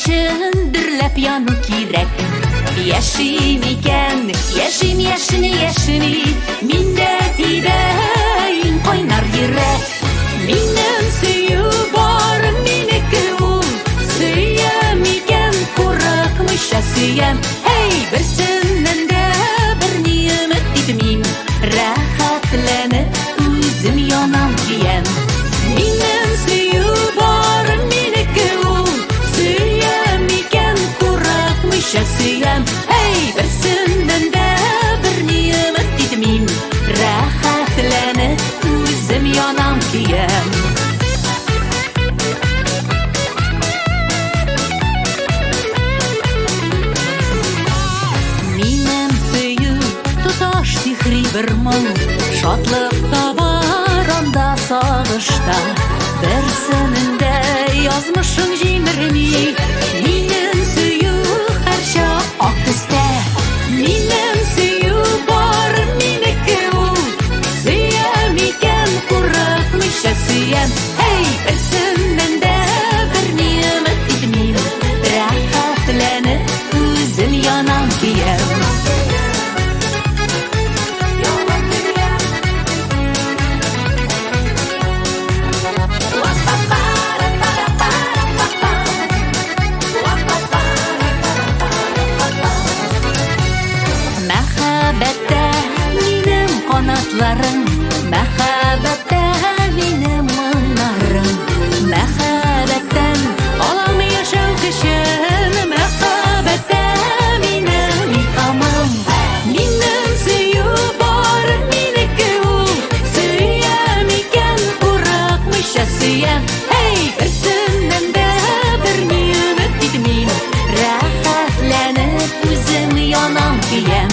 için dirlep yanu kirek. Yaşim iken, yaşini minde tideyin oynar yürek. Minim süyü var, miniki ul, süyem iken kurakmışa süyem. Hey, birsinden de bir nimet ditmeyim, rahatlanıp üzüm yanam diyem. Minim süyü var, miniki ul, süyem iken kurakmışa süyem. Hey, birsinden de bir nimet ditmeyim, rahatlanıp üzüm yanam diyem. Minim süyü tutaş sihri bir mıl, şatlık tabar anda sağışta. Birsininde yazmışın jimirmi, minim süyü her şak akiste. Minim süyü var, miniki ul, süyem iken kurakmışa süyem. Hey, birsinden de bir nimet ditmeyim, rahatlanıp üzüm yanam diyem. Mehabette minim kanatlarım, mehabette minim anlarım. Mehabetten alam yaşam kışın, mehabette minim ikamım. Minim süyü var, miniki ul, süyem iken kurakmışa süyem. Hey, birsinden de bir nimet ditmeyim, rahatlanıp üzüm yanam diyem.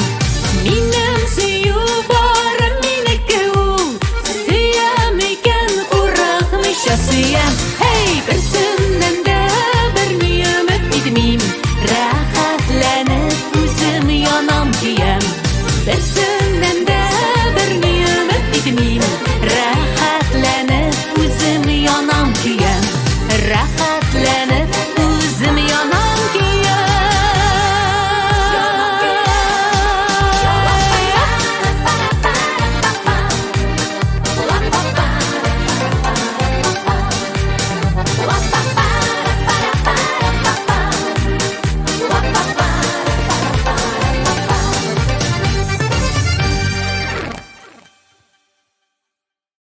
Minim süyü var, miniki ul, süyem iken kurakmışa süyem. Hey, birsinden de bir nimet ditmeyim, rahatlanıp üzüm yanam diyem. Birsinden